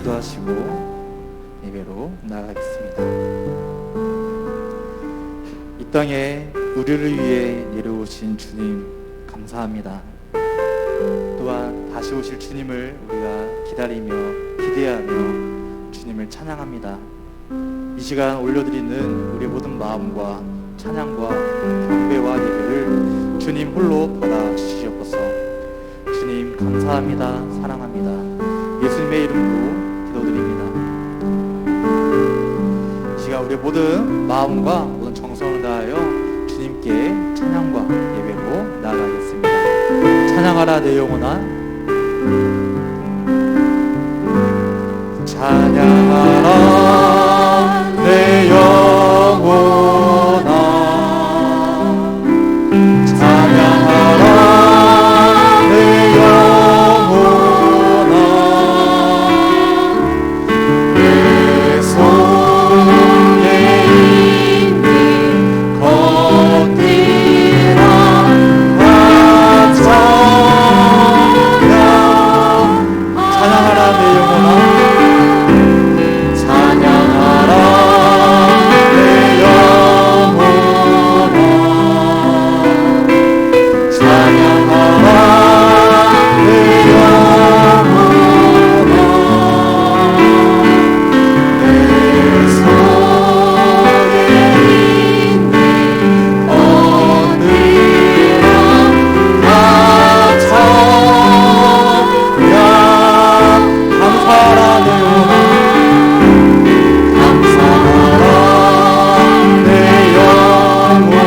기도하시고 예배로 나아가겠습니다. 이 땅에 우리를 위해 내려오신 주님 감사합니다. 또한 다시 오실 주님을 우리가 기다리며 기대하며 주님을 찬양합니다. 이 시간 올려드리는 우리 모든 마음과 찬양과 경배와 예배를 주님 홀로 받아주시옵소서. 주님 감사합니다. 사랑합니다. 예수님의 이름으로 기도드립니다. 이 시간 우리 모든 마음과 모든 정성을 다하여 주님께 찬양과 예배로 나아가겠습니다. 찬양하라 내 영혼아, 찬양하라 내 영혼아, 찬양하라 내 영혼아, 내 손에 있는 것들아 찬양하라 내 영혼아, 찬양하라 내 영혼아, 찬양하라 내 영혼아, 내 손에 있는 것들아 다 감사하라 내 영혼아, 감사하라 내 영혼아,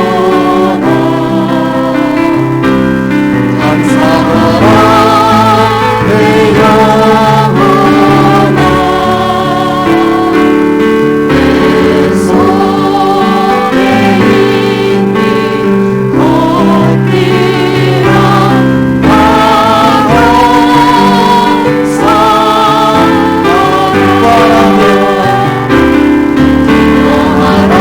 감사하라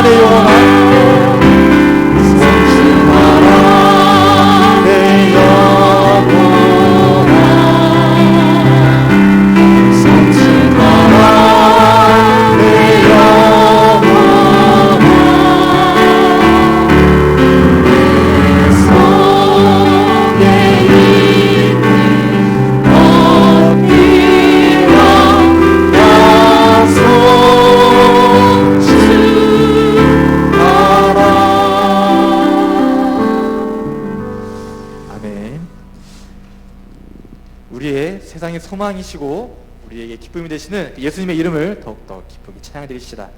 내 영혼아, 내 손에 있는 것들아 다 우리의 세상의 소망이시고 우리에게 기쁨이 되시는 예수님의 이름을 더욱더 기쁘게 찬양드리시다.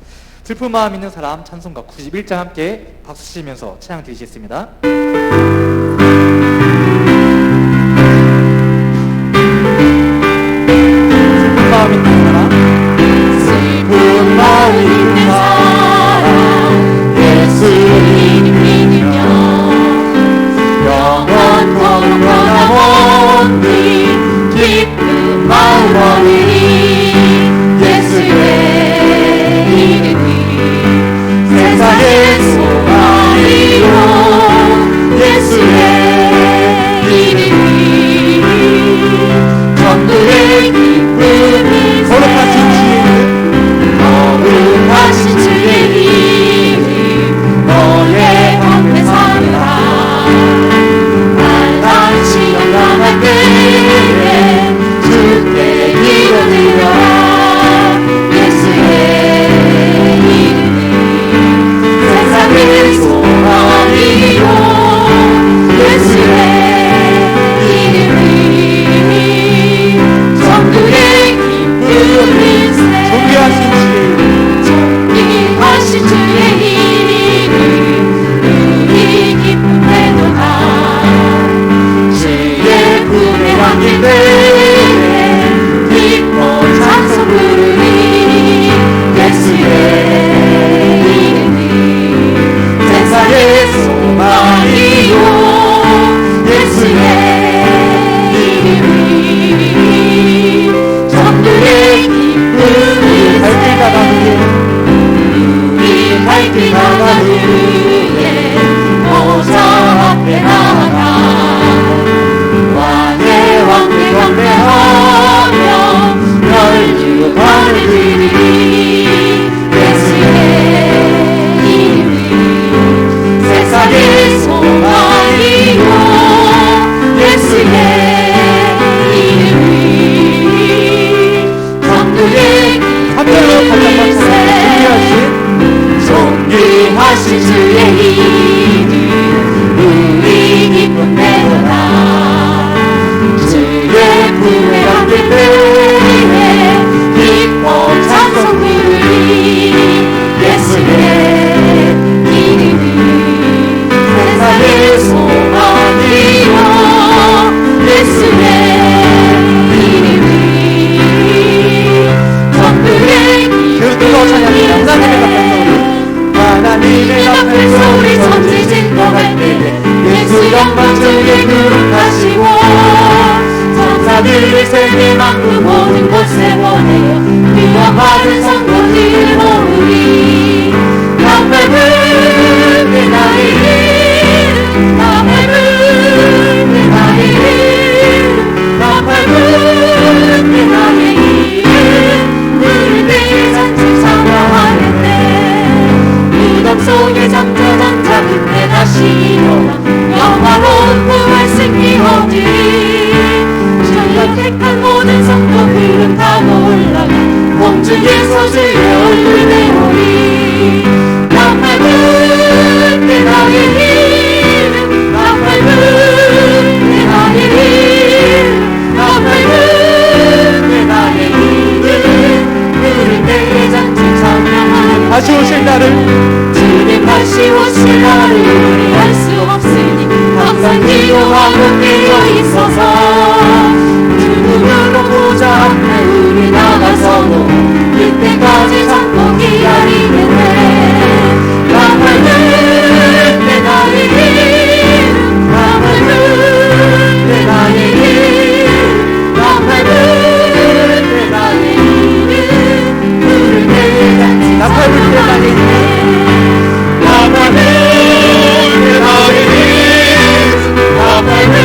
슬픈 마음 있는 사람 찬송가 91장 함께 박수 치시면서 찬양 드리시겠습니다. 슬픈 마음 있는 사람, 슬픈 마음 있는 사람 예수님 믿으며 영원토록 변함없는 기쁜 마음 얻으리. 예수의 이름이 세상의 소망이요 예수의 안길 때에 기뻐 찬송 부르니 예수의 이름이 세상의 소망이요 예수의 이름이 전도의 기쁨이 발길 나가는 우리 발길 나가는 후에 보좌 앞에 나가 왕의 왕들 경배하며 열주관을 드리니 예수의 이름이 세상의 소망이요 예수의 이름이 전도의 함께로 기쁨이 존귀하신 주의 이름 우리 기쁨 내어라 주의 품에 안길 때에 기뻐 찬송 부르니 예수의 이름이 세상의 소망이요 예수의 이름이 전부의 그리스도 찬양합니다. 하나님의 앞에서 우리 전지진 떠갈 때에 예수 영광 주의 그룹하시고 천사들을 세계만큼 모든 곳에 보내어 그와 받은 성도들을 모으리 나 밟은 내 나의 이름 나 밟은 내 나의 이름 나 밟은 내 나의 이름 우리 내일 잔치 찬양하겠네 무덤 속에 잠자장자 그때 다시 일어나 영화로운 부활 승리 얻으리 주의 택한 모든 성도 그름 타고 올라가 공중에서 주의 얼굴 내오리 나 밟은 내 나의 이름 나 밟은 내 나의 이름 나 밟은 내 나의 이름 우리 내일 잔치 찬양하리 다시 오실 날을 주님 다시 오실 날을 우리 알 수 없으니 항상 기도하고 깨어 있어서 주 눈으로 보자 앞에 우리 나가서도 그때까지 참고 기다리겠네 나 밟은 내 나의 이름 나 밟은 내 나의 이름 나 밟은 내 나의 이름 우리 내일 잔치 나 밟을 때 나의 이름 나 밟은 내 나의 이름 나 밟은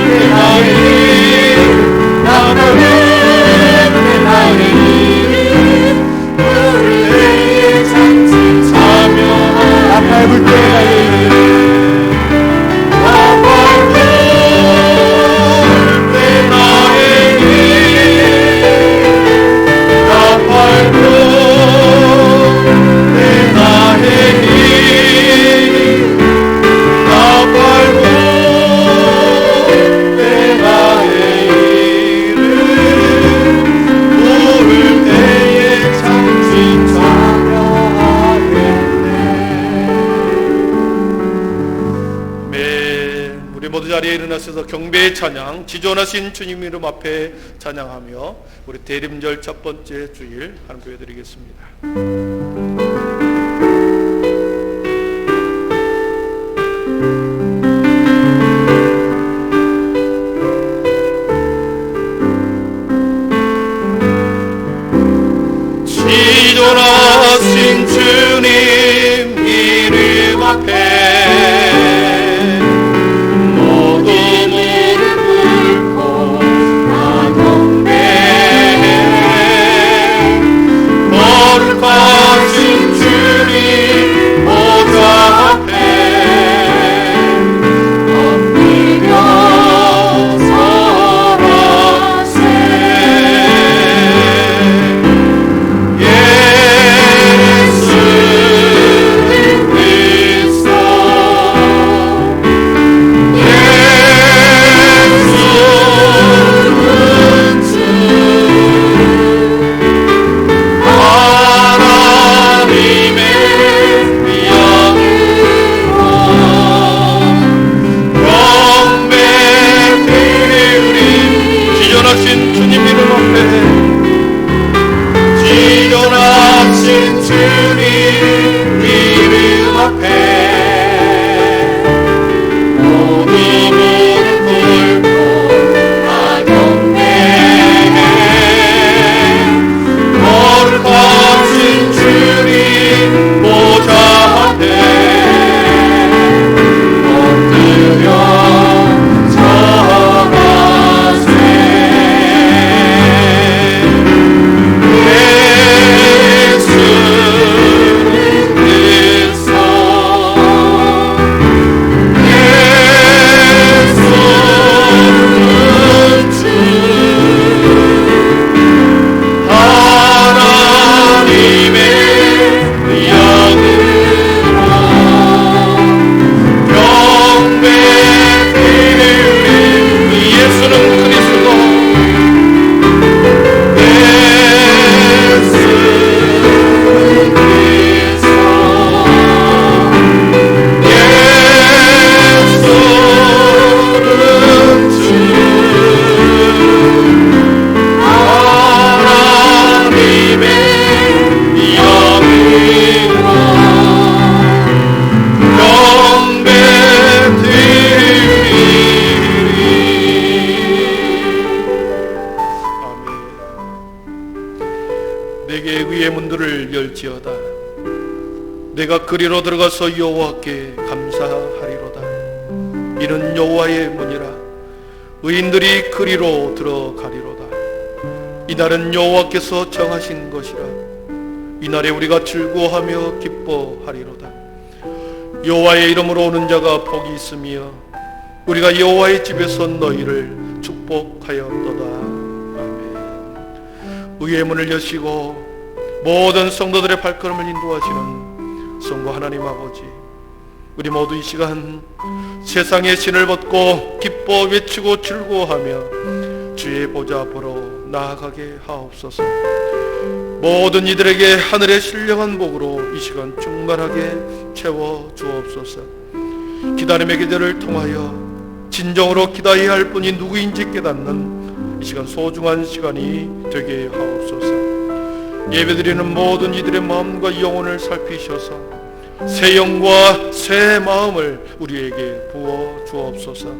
내 나의 이름 나 밟은 내 나의 이름 우리 내일 잔치 참여하리 나 밟을 때 나의 이름 나 밟은 내 나의 이름 나 밟은 내 나의 이름 나 밟은 내 나의 이름 부를 때에 잠시 참여하겠네 아멘. 우리 모두 자리에 일어나셔서 경배의 찬양 지존하신 주님 이름 앞에 찬양하며 우리 대림절 첫 번째 주일 하나님 보여드리겠습니다. 지존하신 주님 이름 앞에 모든 무릎 꿇고 다 경배해 거룩한 될지어다. 내가 그리로 들어가서 여호와께 감사하리로다. 이는 여호와의 문이라. 의인들이 그리로 들어가리로다. 이날은 여호와께서 정하신 것이라. 이날에 우리가 즐거워하며 기뻐하리로다. 여호와의 이름으로 오는 자가 복이 있으며 우리가 여호와의 집에서 너희를 축복하였도다. 아멘. 의의 문을 여시고 모든 성도들의 발걸음을 인도하시는 성부 하나님 아버지, 우리 모두 이 시간 세상의 신을 벗고 기뻐 외치고 즐거워하며 주의 보좌 앞으로 나아가게 하옵소서. 모든 이들에게 하늘의 신령한 복으로 이 시간 충만하게 채워 주옵소서. 기다림의 기대를 통하여 진정으로 기다려야 할 분이 누구인지 깨닫는 이 시간 소중한 시간이 되게 하옵소서. 예배드리는 모든 이들의 마음과 영혼을 살피셔서 새 영과 새 마음을 우리에게 부어 주옵소서.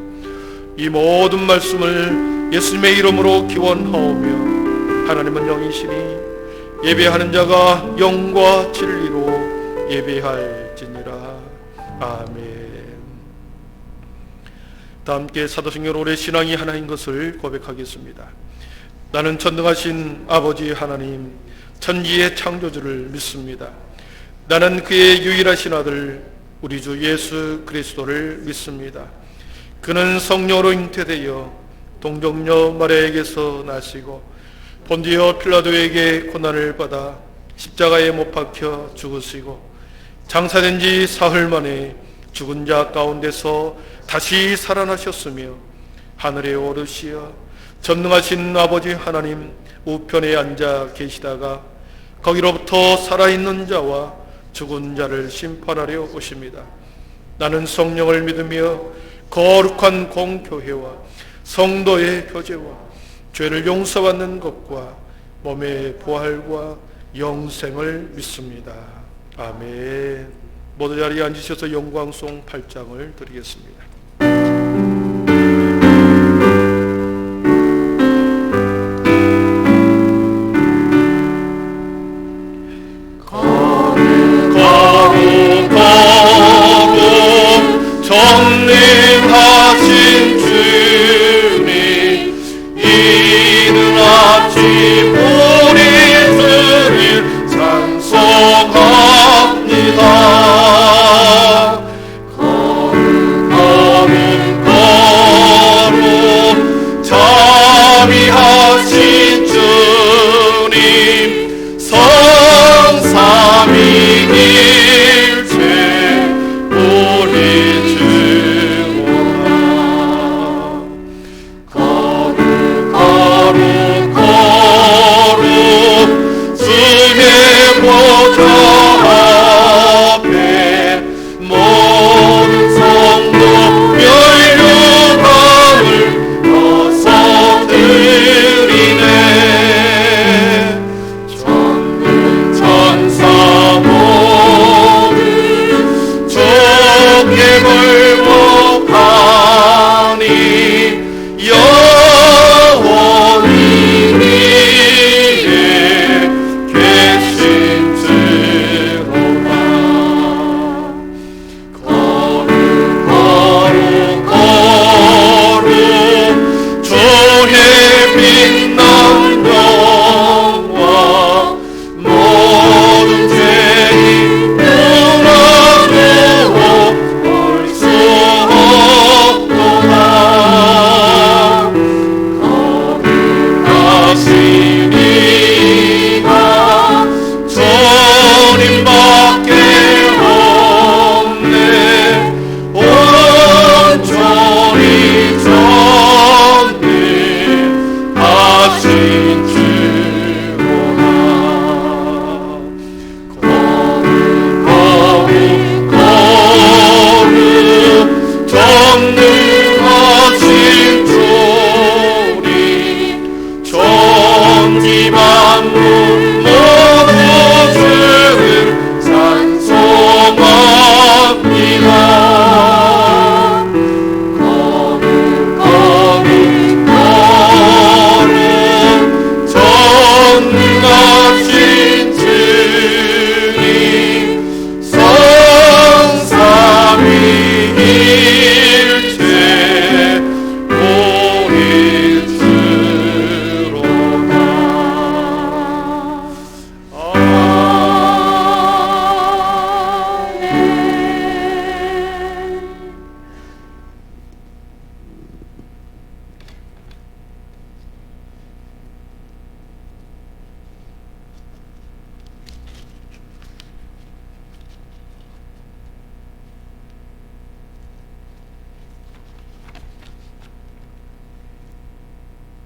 이 모든 말씀을 예수님의 이름으로 기원하오며 하나님은 영이시니 예배하는 자가 영과 진리로 예배할지니라. 아멘. 다 함께 사도행전 오래 신앙이 하나인 것을 고백하겠습니다. 나는 전능하신 아버지 하나님 천지의 창조주를 믿습니다. 나는 그의 유일하신 아들 우리 주 예수 그리스도를 믿습니다. 그는 성령으로 잉태되어 동정녀 마리아에게서 나시고 본디오 필라도에게 고난을 받아 십자가에 못 박혀 죽으시고 장사된 지 사흘 만에 죽은 자 가운데서 다시 살아나셨으며 하늘에 오르시어 전능하신 아버지 하나님 우편에 앉아 계시다가 거기로부터 살아있는 자와 죽은 자를 심판하려 오십니다. 나는 성령을 믿으며 거룩한 공교회와 성도의 교제와 죄를 용서받는 것과 몸의 부활과 영생을 믿습니다. 아멘. 모두 자리에 앉으셔서 영광송 8장을 드리겠습니다. 전능하신 주님 이른 아침 우리 주님 찬송합니다. 거룩하고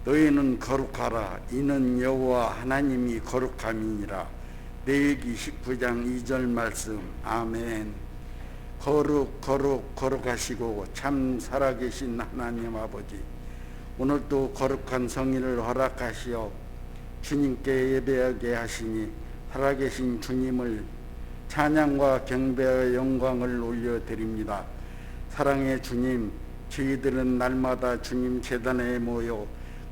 너희는 거룩하라. 이는 여호와 하나님이 거룩함이니라. 레위기 19장 2절 말씀. 아멘. 거룩하시고 참 살아계신 하나님 아버지, 오늘도 거룩한 성일을 허락하시어 주님께 예배하게 하시니 살아계신 주님을 찬양과 경배와 영광을 올려드립니다. 사랑의 주님, 저희들은 날마다 주님 제단에 모여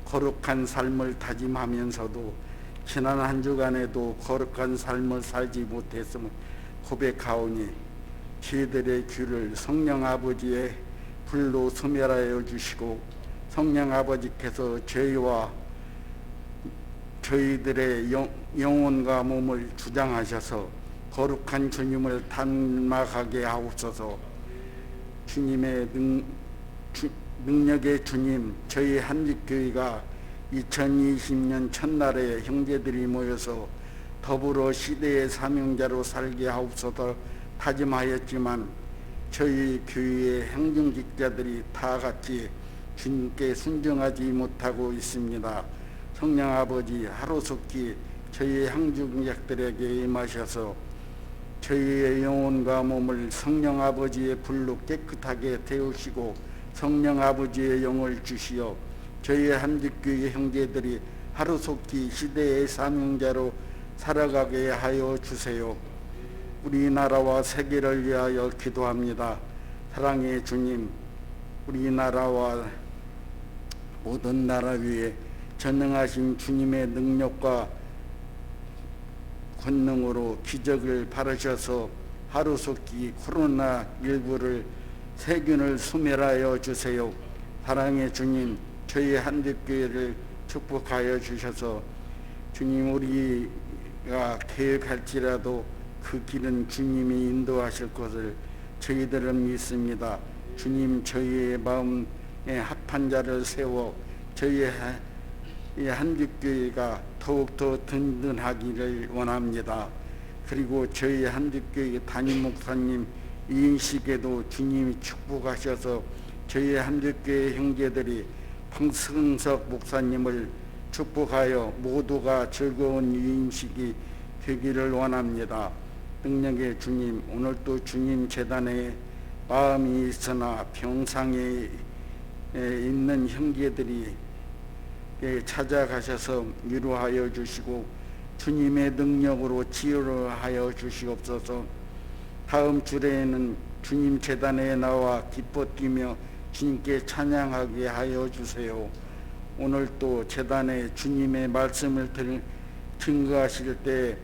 거룩한 삶을 다짐하면서도 지난 한 주간에도 거룩한 삶을 살지 못했음을 고백하오니 저희들의 귀를 성령 아버지의 불로 소멸하여 주시고 성령 아버지께서 저희와 저희들의 영혼과 몸을 주장하셔서 거룩한 주님을 닮아가게 하옵소서. 주님의 능력의 주님, 저희 한빛교회가 2020년 첫날에 형제들이 모여서 더불어 시대의 사명자로 살게 하옵소서 다짐하였지만 저희 교회의 행정직자들이 다 같이 주님께 순종하지 못하고 있습니다. 성령 아버지, 하루속히 저희 행정직자들에게 임하셔서 저희의 영혼과 몸을 성령 아버지의 불로 깨끗하게 태우시고 성령 아버지의 영을 주시어 저희의 한빛교회 형제들이 하루속히 시대의 사명자로 살아가게 하여 주세요. 우리나라와 세계를 위하여 기도합니다. 사랑의 주님, 우리나라와 모든 나라 위에 전능하신 주님의 능력과 권능으로 기적을 바라셔서 하루속히 코로나19를 세균을 소멸하여 주세요. 사랑의 주님, 저희 한빛교회를 축복하여 주셔서 주님, 우리가 계획할지라도 그 길은 주님이 인도하실 것을 저희들은 믿습니다. 주님, 저희의 마음에 합한 자를 세워 저희의 한빛교회가 더욱더 든든하기를 원합니다. 그리고 저희 한빛교회 담임 목사님 이인식에도 주님이 축복하셔서 저희 한빛교회 형제들이 황승석 목사님을 축복하여 모두가 즐거운 이인식이 되기를 원합니다. 능력의 주님, 오늘도 주님 제단에 마음이 있으나 병상에 있는 형제들이 찾아가셔서 위로하여 주시고 주님의 능력으로 치유하여 주시옵소서. 다음 주에는 주님 제단에 나와 기뻐 뛰며 주님께 찬양하게 하여 주세요. 오늘 또 제단에 주님의 말씀을 증거하실 때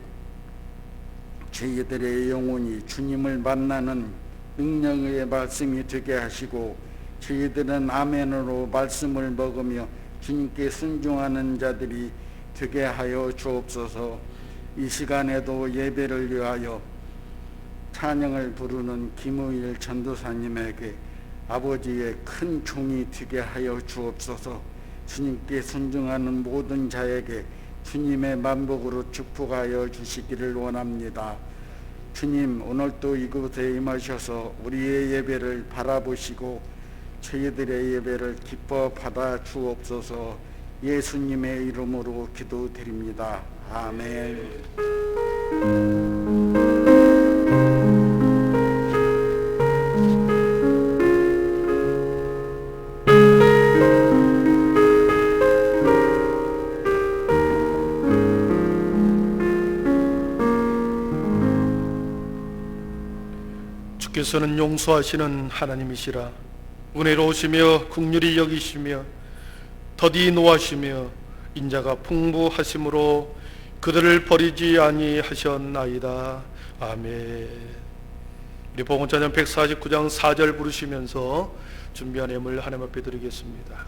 저희들의 영혼이 주님을 만나는 능력의 말씀이 되게 하시고 저희들은 아멘으로 말씀을 먹으며 주님께 순종하는 자들이 되게 하여 주옵소서. 이 시간에도 예배를 위하여 찬양을 부르는 김우일 전도사님에게 아버지의 큰 종이 되게 하여 주옵소서. 주님께 순종하는 모든 자에게 주님의 만복으로 축복하여 주시기를 원합니다. 주님, 오늘도 이곳에 임하셔서 우리의 예배를 바라보시고 저희들의 예배를 기뻐 받아 주옵소서. 예수님의 이름으로 기도드립니다. 아멘. 주께서는 용서하시는 하나님이시라. 은혜로우시며 긍휼히 여기시며 더디 노하시며 인자가 풍부하심으로 그들을 버리지 아니하셨나이다. 아멘. 우리 복음찬양 149장 4절 부르시면서 준비한 예물 하나님 앞에 드리겠습니다.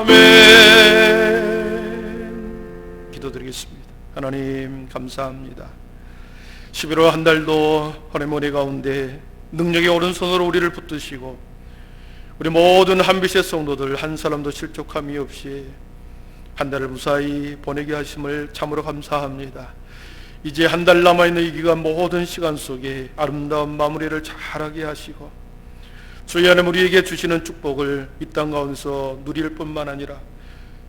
아멘. 기도드리겠습니다. 하나님 감사합니다. 11월 한 달도 하나님 은혜 가운데 능력의 오른손으로 우리를 붙드시고 우리 모든 한빛의 성도들 한 사람도 실족함이 없이 한 달을 무사히 보내게 하심을 참으로 감사합니다. 이제 한 달 남아있는 이 기간 모든 시간 속에 아름다운 마무리를 잘하게 하시고 주의 하나님 우리에게 주시는 축복을 이 땅 가운데서 누릴 뿐만 아니라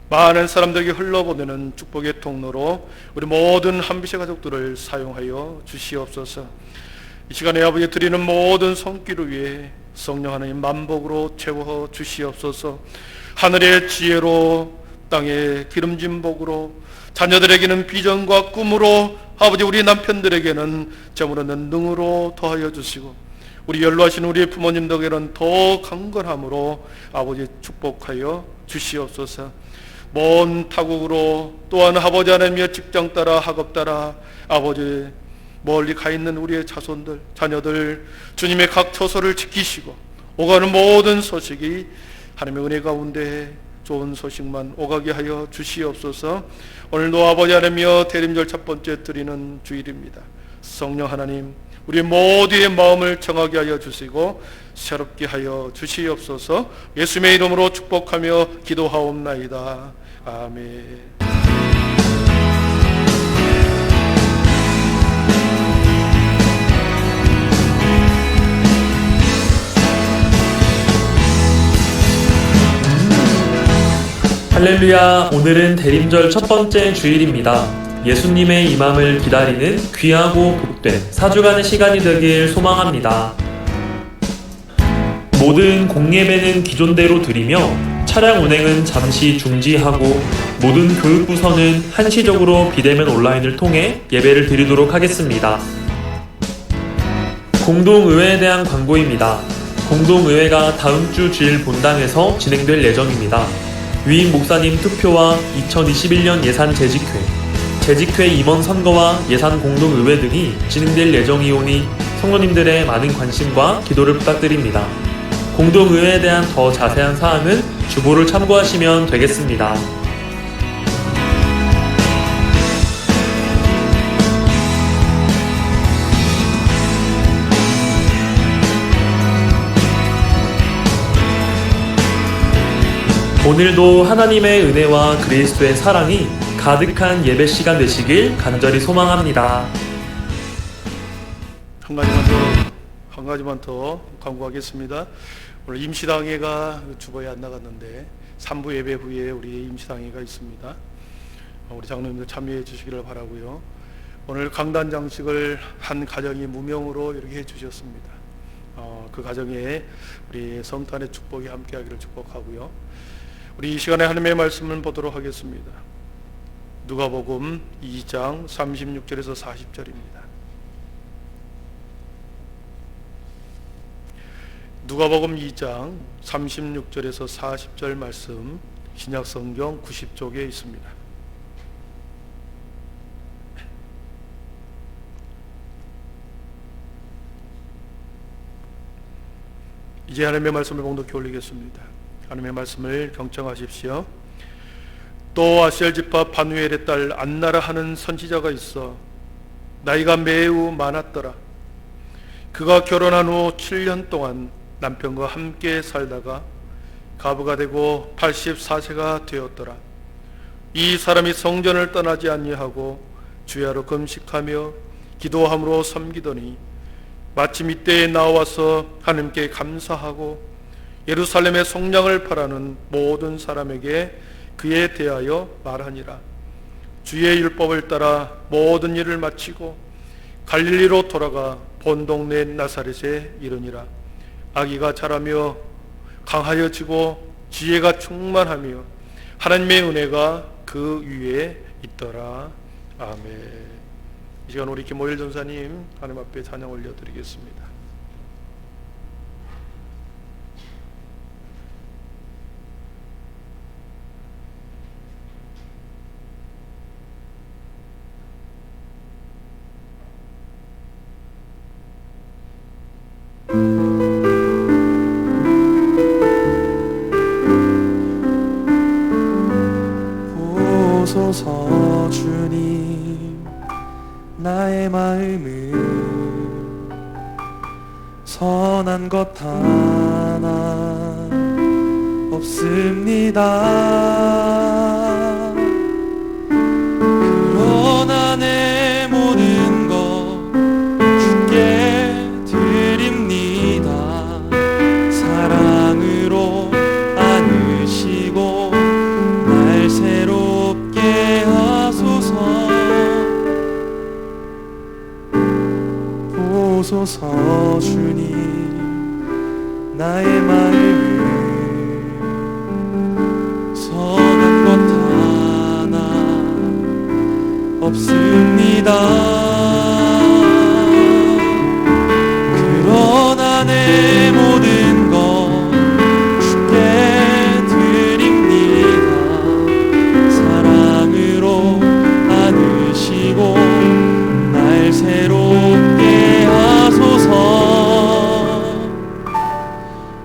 많은 사람들에게 흘러보내는 축복의 통로로 우리 모든 한빛의 가족들을 사용하여 주시옵소서. 이 시간에 아버지 드리는 모든 손길을 위해 성령 하나님 만복으로 채워 주시옵소서. 하늘의 지혜로 땅의 기름진 복으로 자녀들에게는 비전과 꿈으로 아버지 우리 남편들에게는 점을 얻는 능으로 더하여 주시고 우리 연로하신 우리 부모님들에게는 더 강건함으로 아버지 축복하여 주시옵소서. 먼 타국으로 또한 아버지 하나님의 직장 따라 학업 따라 아버지 멀리 가 있는 우리의 자손들 자녀들 주님의 각 처소를 지키시고 오가는 모든 소식이 하나님의 은혜 가운데 좋은 소식만 오가게 하여 주시옵소서. 오늘도 아버지 하나님이여 대림절 첫 번째 드리는 주일입니다. 성령 하나님 우리 모두의 마음을 정하게 하여 주시고 새롭게 하여 주시옵소서. 예수님의 이름으로 축복하며 기도하옵나이다. 아멘. 할렐루야. 오늘은 대림절 첫 번째 주일입니다. 예수님의 임함을 기다리는 귀하고 복된 4주간의 시간이 되길 소망합니다. 모든 공예배는 기존대로 드리며 차량 운행은 잠시 중지하고 모든 교육부서는 한시적으로 비대면 온라인을 통해 예배를 드리도록 하겠습니다. 공동의회에 대한 광고입니다. 공동의회가 다음 주 주일 본당에서 진행될 예정입니다. 위임 목사님 투표와 2021년 예산 재직회 임원 선거와 예산 공동의회 등이 진행될 예정이오니 성도님들의 많은 관심과 기도를 부탁드립니다. 공동의회에 대한 더 자세한 사항은 주보를 참고하시면 되겠습니다. 오늘도 하나님의 은혜와 그리스도의 사랑이 가득한 예배 시간 되시길 간절히 소망합니다. 한 가지만 더 광고하겠습니다. 오늘 임시당회가 주보에 안 나갔는데 3부 예배 후에 우리 임시당회가 있습니다. 우리 장로님들 참여해 주시기를 바라고요. 오늘 강단 장식을 한 가정이 무명으로 이렇게 해 주셨습니다. 그 가정에 우리 성탄의 축복이 함께하기를 축복하고요. 우리 이 시간에 하나님의 말씀을 보도록 하겠습니다. 누가복음 2장 36절에서 40절입니다. 누가복음 2장 36절에서 40절 말씀 신약성경 90쪽에 있습니다. 이제 하나님의 말씀을 봉독해 올리겠습니다. 하나님의 말씀을 경청하십시오. 또 아셀 지파 바누엘의 딸 안나라 하는 선지자가 있어 나이가 매우 많았더라. 그가 결혼한 후 7년 동안 남편과 함께 살다가 가부가 되고 84세가 되었더라. 이 사람이 성전을 떠나지 아니하고 주야로 금식하며 기도함으로 섬기더니 마침 이때에 나와서 하나님께 감사하고 예루살렘의 속량을 바라는 모든 사람에게 그에 대하여 말하니라. 주의 율법을 따라 모든 일을 마치고 갈릴리로 돌아가 본 동네 나사렛에 이르니라. 아기가 자라며 강하여지고 지혜가 충만하며 하나님의 은혜가 그 위에 있더라. 아멘. 이 시간 우리 김호일 전사님 하나님 앞에 찬양 올려드리겠습니다. 보소서 주님, 나의 마음은 선한 것 하나 없습니다. 그러나 내 모든 것 주께 드립니다. 사랑으로 안으시고 날 새롭게 하소서. 보소서 주님, 나의 마음을 선한 것 하나 없습니다. 그러나 내 모든 것 주께 드립니다. 사랑으로 안으시고 날 새롭게 하소서.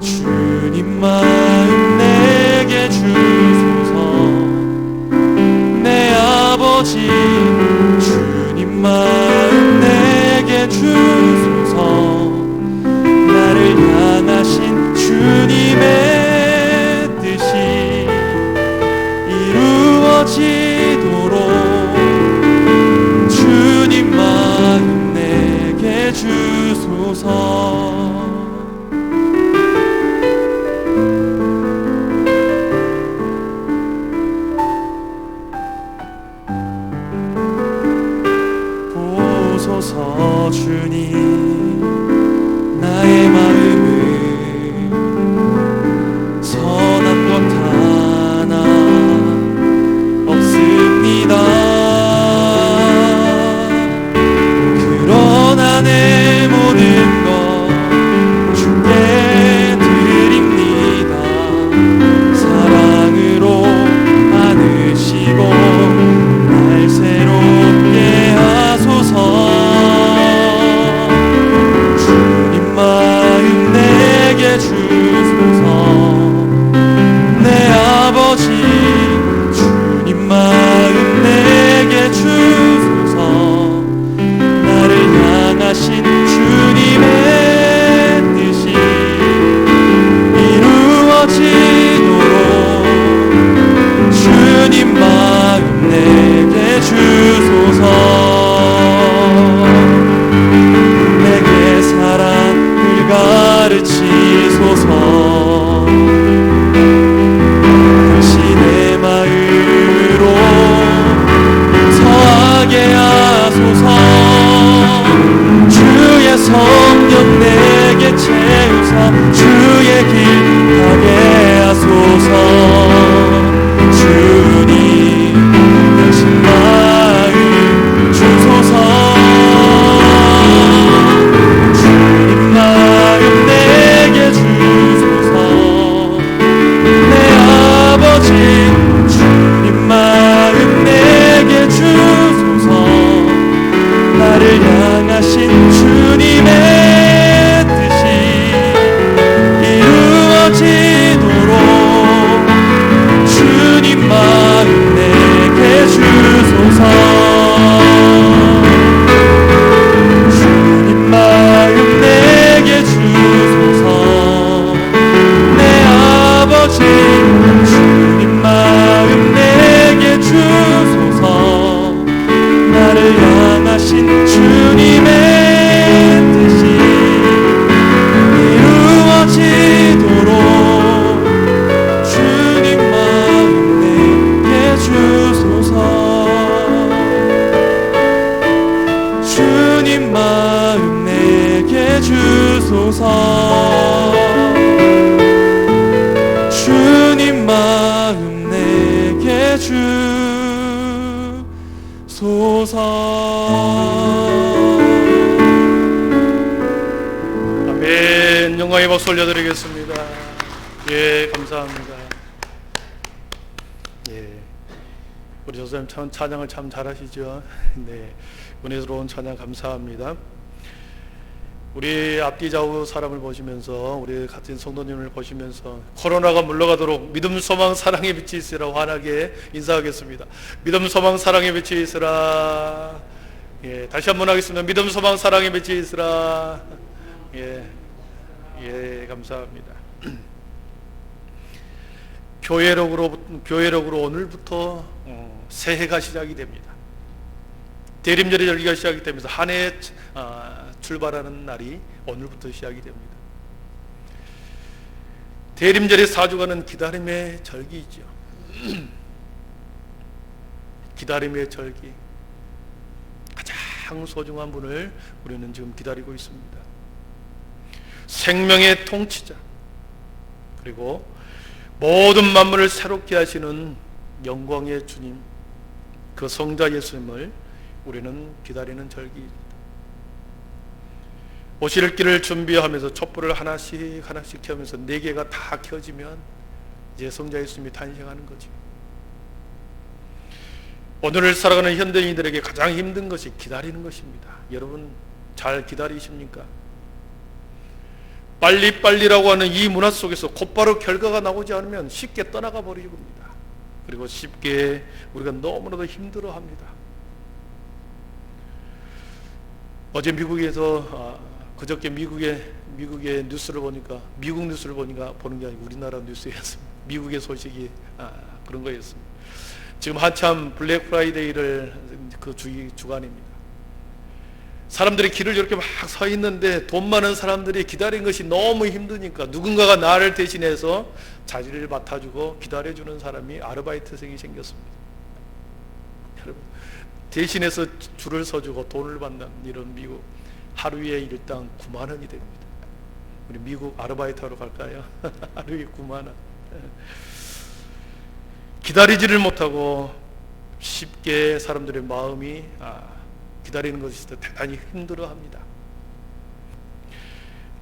주님 마음 내게 주소서. 내 아버지 주님 마음 내게 주소서. 나를 향하신 주님의 뜻이 이루어지도록 주님 마음 내게 주소서. 보소서 주님, 나의 마음은 선한 것 하나 없습니다. 그러나 내 모든 것 주께 드립니다. 사랑으로 안으시고 날 새롭게 하소서. 주님 마음 내게 주소서. 내 아버지 주님 마음 내게 주소서. 나를 향하신 주님의 뜻이 이루어지도록 주님 마음 내게 주소서. 내게 사랑을 가르치소서. 당신의 마음으로 서하게 하소서. 주의 성령 내게 채우사 주의 길 가게 하소서. 주님 당신 마음 주소서. 주님 마음 내게 주소서. 내 아버지 주님 마음 내게 주소서. 나를 향하신 주님의 뜻이 이루어지도록 주님 마음 내게 주소서. 주님 마음 내게 주소서. 내 아버지 주님 마음 내게 주소서. 나를 향하신 주님의 뜻이 이루어지도록 주님 마음 내게 주소서. 주님 마음 내게 주소서. 주님 마음 내게 주소서. 아멘. 영광의 박수 올려드리겠습니다. 예, 감사합니다. 예, 우리 조사님 참 찬양을 참 잘하시죠. 네, 은혜스러운 찬양 감사합니다. 우리 앞뒤 좌우 사람을 보시면서, 우리 같은 성도님을 보시면서 코로나가 물러가도록 믿음, 소망, 사랑의 빛이 있으라 환하게 인사하겠습니다. 믿음, 소망, 사랑의 빛이 있으라. 예, 다시 한번 하겠습니다. 믿음, 소망, 사랑의 빛이 있으라. 예, 감사합니다. 교회력으로 오늘부터 새해가 시작이 됩니다. 대림절의 절기가 시작이 되면서 한 해 출발하는 날이 오늘부터 시작이 됩니다. 대림절의 4주간은 기다림의 절기이죠. 기다림의 절기. 가장 소중한 분을 우리는 지금 기다리고 있습니다. 생명의 통치자, 그리고 모든 만물을 새롭게 하시는 영광의 주님, 그 성자 예수님을 우리는 기다리는 절기입니다. 오실 길을 준비하면서 촛불을 하나씩 켜면서 4개가 다 켜지면 이제 성자 예수님이 탄생하는 거죠. 오늘을 살아가는 현대인들에게 가장 힘든 것이 기다리는 것입니다. 여러분 잘 기다리십니까? 빨리빨리라고 하는 이 문화 속에서 곧바로 결과가 나오지 않으면 쉽게 떠나가 버리고 합니다. 그리고 쉽게 우리가 너무나도 힘들어합니다. 어제 미국에서 그저께 미국의 뉴스를 보니까, 미국 뉴스를 보니까 보는 게 아니고 우리나라 뉴스였습니다. 미국의 소식이 그런 거였습니다. 지금 한참 블랙 프라이데이를 그 주간입니다. 사람들이 길을 이렇게 막 서 있는데 돈 많은 사람들이 기다린 것이 너무 힘드니까 누군가가 나를 대신해서 자리를 맡아주고 기다려주는 사람이 아르바이트생이 생겼습니다. 여러분, 대신해서 줄을 서주고 돈을 받는 이런 미국, 하루에 일당 9만 원이 됩니다. 우리 미국 아르바이트하러 갈까요? 하루에 9만 원. 기다리지를 못하고 쉽게 사람들의 마음이 기다리는 것이 대단히 힘들어합니다.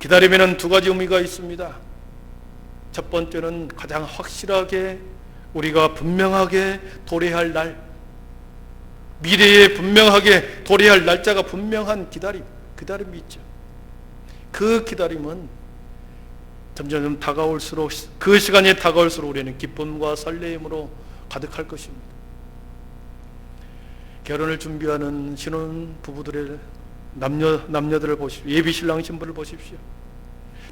기다림에는 2가지 의미가 있습니다. 첫 번째는 가장 확실하게 우리가 분명하게 도래할 날, 미래에 분명하게 도래할 날짜가 분명한 기다림이 있죠. 그 기다림은 점점 다가올수록, 그 시간이 다가올수록 우리는 기쁨과 설레임으로 가득할 것입니다. 결혼을 준비하는 신혼 부부들의 남녀들을 보십시오. 예비신랑 신부를 보십시오.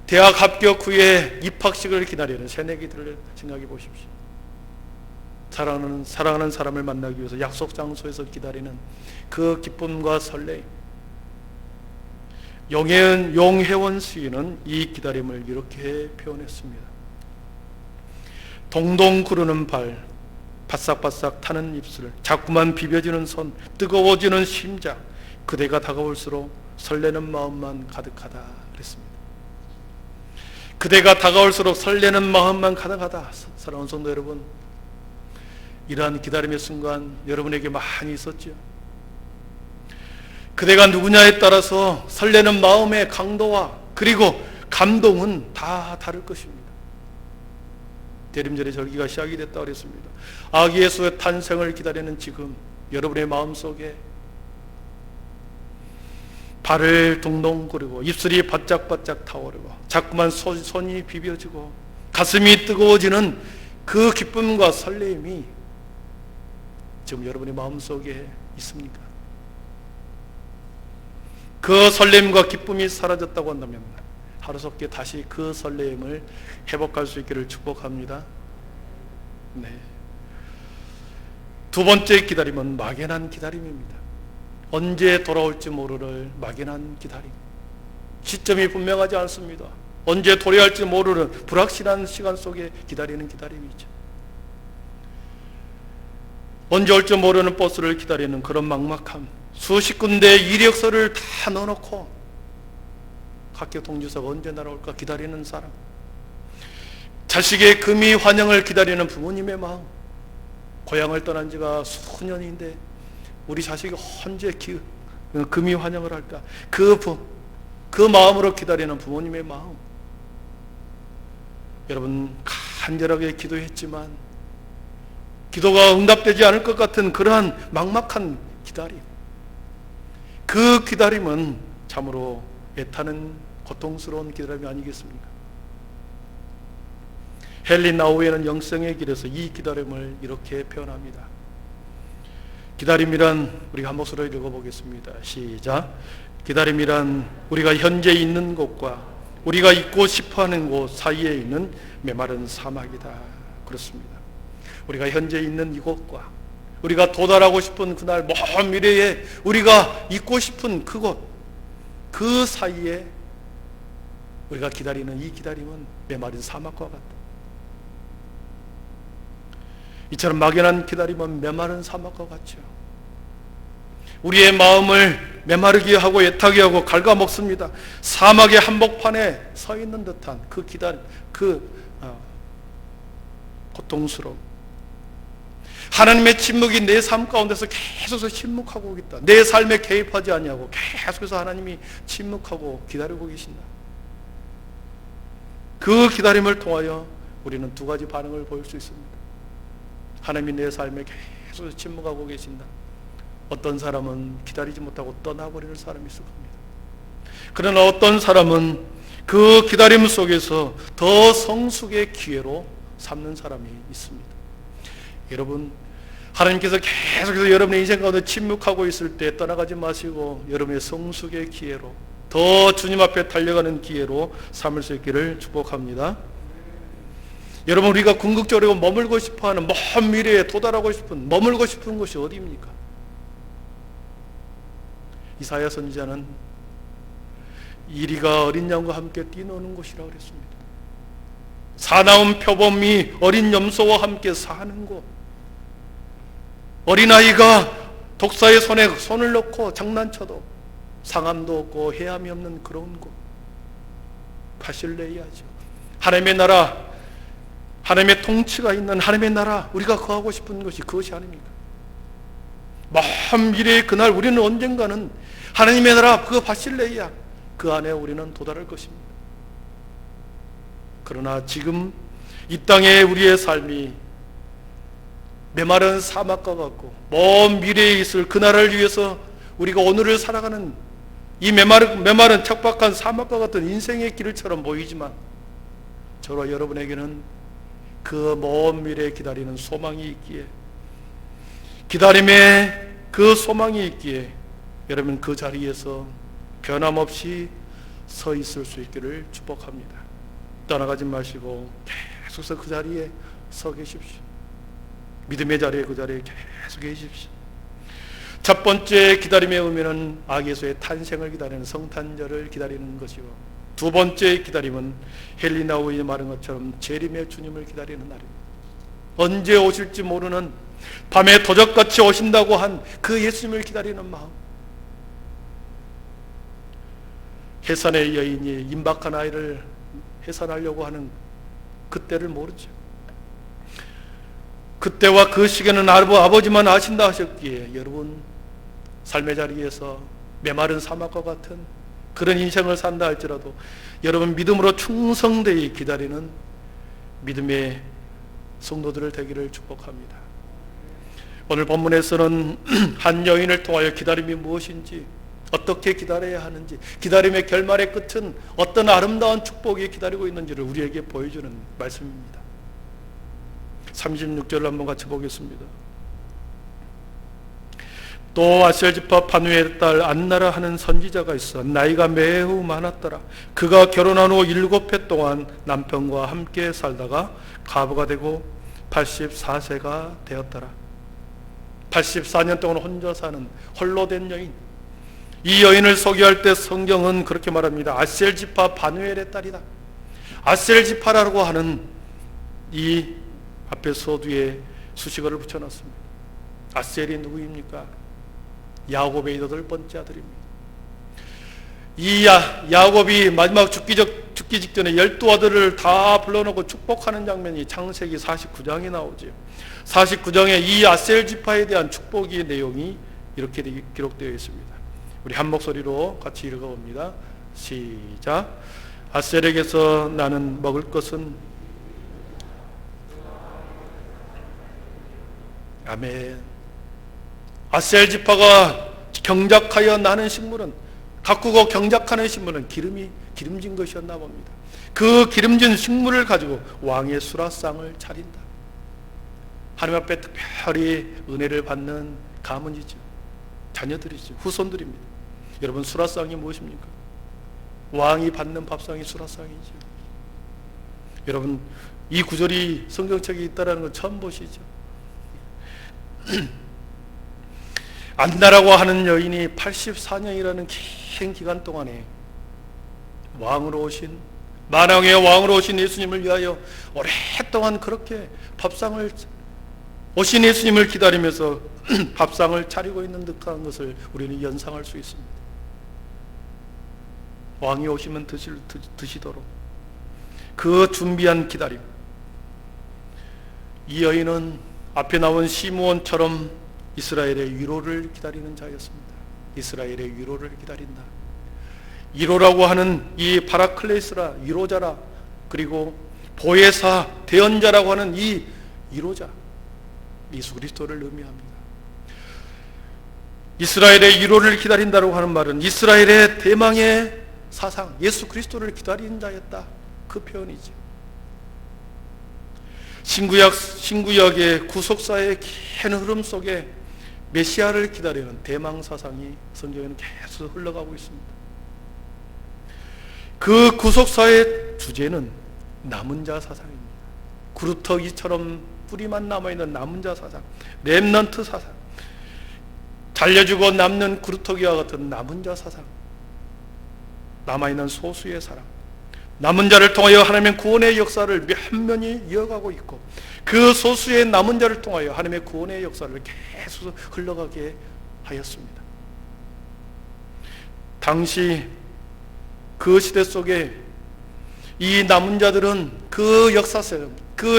대학 합격 후에 입학식을 기다리는 새내기들을 생각해 보십시오. 사랑하는 사람을 만나기 위해서 약속 장소에서 기다리는 그 기쁨과 설레임. 용혜원 시인은 이 기다림을 이렇게 표현했습니다. 동동 구르는 발, 바싹바싹 타는 입술, 자꾸만 비벼지는 손, 뜨거워지는 심장, 그대가 다가올수록 설레는 마음만 가득하다 그랬습니다. 그대가 다가올수록 설레는 마음만 가득하다. 사랑하는 성도 여러분, 이러한 기다림의 순간 여러분에게 많이 있었죠. 그대가 누구냐에 따라서 설레는 마음의 강도와 그리고 감동은 다 다를 것입니다. 대림절의 절기가 시작이 됐다 그랬습니다. 아기 예수의 탄생을 기다리는 지금 여러분의 마음속에 발을 동동 구르고 입술이 바짝바짝 타오르고 자꾸만 손이 비벼지고 가슴이 뜨거워지는 그 기쁨과 설레임이 지금 여러분의 마음속에 있습니까? 그 설렘과 기쁨이 사라졌다고 한다면 하루속히 다시 그 설렘을 회복할 수 있기를 축복합니다. 네. 2번째 기다림은 막연한 기다림입니다. 언제 돌아올지 모르는 막연한 기다림. 시점이 분명하지 않습니다. 언제 도래할지 모르는 불확실한 시간 속에 기다리는 기다림이죠. 언제 올지 모르는 버스를 기다리는 그런 막막함. 수십 군데의 이력서를 다 넣어놓고 합격 통지서가 언제 날아올까 기다리는 사람. 자식의 금이 환영을 기다리는 부모님의 마음. 고향을 떠난 지가 수년인데 우리 자식이 언제 금이 환영을 할까. 그 마음으로 기다리는 부모님의 마음. 여러분 간절하게 기도했지만 기도가 응답되지 않을 것 같은 그러한 막막한 기다림. 그 기다림은 참으로 애타는 고통스러운 기다림이 아니겠습니까? 헨리 나우에는 영성의 길에서 이 기다림을 이렇게 표현합니다. 기다림이란, 우리가 한 목소리로 읽어보겠습니다. 시작. 기다림이란 우리가 현재 있는 곳과 우리가 있고 싶어하는 곳 사이에 있는 메마른 사막이다. 그렇습니다. 우리가 현재 있는 이곳과 우리가 도달하고 싶은 그날 먼 미래에 우리가 있고 싶은 그곳, 그 사이에 우리가 기다리는 이 기다림은 메마른 사막과 같다. 이처럼 막연한 기다림은 메마른 사막과 같죠. 우리의 마음을 메마르게 하고 애타게 하고 갉아먹습니다. 사막의 한복판에 서 있는 듯한 그 기다림, 고통스러움. 하나님의 침묵이 내 삶 가운데서 계속해서 침묵하고 있다. 내 삶에 개입하지 않냐고 계속해서 하나님이 침묵하고 기다리고 계신다. 그 기다림을 통하여 우리는 두 가지 반응을 보일 수 있습니다. 하나님이 내 삶에 계속 침묵하고 계신다. 어떤 사람은 기다리지 못하고 떠나버리는 사람이 있을 겁니다. 그러나 어떤 사람은 그 기다림 속에서 더 성숙의 기회로 삼는 사람이 있습니다. 여러분, 하나님께서 계속해서 여러분의 인생 가운데 침묵하고 있을 때 떠나가지 마시고 여러분의 성숙의 기회로, 더 주님 앞에 달려가는 기회로 삼을 수 있기를 축복합니다. 여러분, 우리가 궁극적으로 머물고 싶어하는 먼 미래에 도달하고 싶은, 머물고 싶은 곳이 어디입니까? 이사야 선지자는 이리가 어린 양과 함께 뛰노는 곳이라고 그랬습니다. 사나운 표범이 어린 염소와 함께 사는 곳, 어린아이가 독사의 손에 손을 넣고 장난쳐도 상함도 없고 해함이 없는 그런 곳, 바실레이아죠. 하나님의 나라, 하나님의 통치가 있는 하나님의 나라, 우리가 거하고 싶은 것이 그것이 아닙니까? 먼 미래의 그날 우리는 언젠가는 하나님의 나라, 그 바실레이아, 그 안에 우리는 도달할 것입니다. 그러나 지금 이 땅에 우리의 삶이 메마른 사막과 같고 먼 미래에 있을 그 나라를 위해서 우리가 오늘을 살아가는 이 메마른 척박한 사막과 같은 인생의 길처럼 보이지만 저와 여러분에게는 그 먼 미래에 기다리는 소망이 있기에, 기다림에 그 소망이 있기에 여러분 그 자리에서 변함없이 서 있을 수 있기를 축복합니다. 떠나가지 마시고 계속해서 그 자리에 서 계십시오. 믿음의 자리에, 그 자리에 계속 계십시오. 첫 번째 기다림의 의미는 아기예수의 탄생을 기다리는 성탄절을 기다리는 것이고, 두 번째 기다림은 헨리 나우이 말한 것처럼 재림의 주님을 기다리는 날입니다. 언제 오실지 모르는, 밤에 도적같이 오신다고 한 그 예수님을 기다리는 마음. 해산의 여인이 임박한 아이를 해산하려고 하는 그때를 모르죠. 그때와 그 시기는 아버지만 아신다 하셨기에 여러분 삶의 자리에서 메마른 사막과 같은 그런 인생을 산다 할지라도 여러분 믿음으로 충성되이 기다리는 믿음의 성도들을 되기를 축복합니다. 오늘 본문에서는 한 여인을 통하여 기다림이 무엇인지, 어떻게 기다려야 하는지, 기다림의 결말의 끝은 어떤 아름다운 축복이 기다리고 있는지를 우리에게 보여주는 말씀입니다. 36절을 한번 같이 보겠습니다. 또 아셀 지파 바누엘의 딸 안나라 하는 선지자가 있어 나이가 매우 많았더라. 그가 결혼한 후 7해 동안 남편과 함께 살다가 과부가 되고 84세가 되었더라. 84년 동안 혼자 사는 홀로 된 여인. 이 여인을 소개할 때 성경은 그렇게 말합니다. 아셀 지파 바누엘의 딸이다. 아셀 지파라고 하는 이 앞에 서두에 수식어를 붙여놨습니다. 아셀이 누구입니까? 야곱의 8번째 아들입니다. 이 야곱이 마지막 죽기 직전에 12아들을 다 불러놓고 축복하는 장면이 창세기 49장에 나오죠. 49장에 이 아셀 지파에 대한 축복의 내용이 이렇게 기록되어 있습니다. 우리 한 목소리로 같이 읽어봅니다. 시작. 아셀에게서 나는 먹을 것은, 아멘. 아셀 지파가 경작하여 나는 식물은 가꾸고 경작하는 식물은 기름진 것이었나 봅니다. 그 기름진 식물을 가지고 왕의 수라상을 차린다. 하나님 앞에 특별히 은혜를 받는 가문이죠. 자녀들이죠. 후손들입니다. 여러분, 수라상이 무엇입니까? 왕이 받는 밥상이 수라상이죠. 여러분, 이 구절이 성경책에 있다는 걸 처음 보시죠. 안나라고 하는 여인이 84년이라는 긴 기간 동안에 만왕의 왕으로 오신 예수님을 위하여 오랫동안 그렇게 밥상을, 오신 예수님을 기다리면서 밥상을 차리고 있는 듯한 것을 우리는 연상할 수 있습니다. 왕이 오시면 드시도록 그 준비한 기다림. 이 여인은 앞에 나온 시므온처럼 이스라엘의 위로를 기다리는 자였습니다. 이스라엘의 위로를 기다린다. 위로라고 하는 이 파라클레스라, 위로자라, 그리고 보혜사, 대언자라고 하는 이 위로자, 예수 그리스도를 의미합니다. 이스라엘의 위로를 기다린다고 하는 말은 이스라엘의 대망의 사상, 예수 그리스도를 기다리는 자였다. 그 표현이죠. 신구약의 구속사의 긴 흐름 속에 메시아를 기다리는 대망 사상이 성경에는 계속 흘러가고 있습니다. 그 구속사의 주제는 남은 자 사상입니다. 구루터기처럼 뿌리만 남아있는 남은 자 사상, 렘넌트 사상, 잘려주고 남는 구루터기와 같은 남은 자 사상, 남아있는 소수의 사랑, 남은 자를 통하여 하나님의 구원의 역사를 면면히 이어가고 있고, 그 소수의 남은 자를 통하여 하나님의 구원의 역사를 계속 흘러가게 하였습니다. 당시 그 시대 속에 이 남은 자들은 그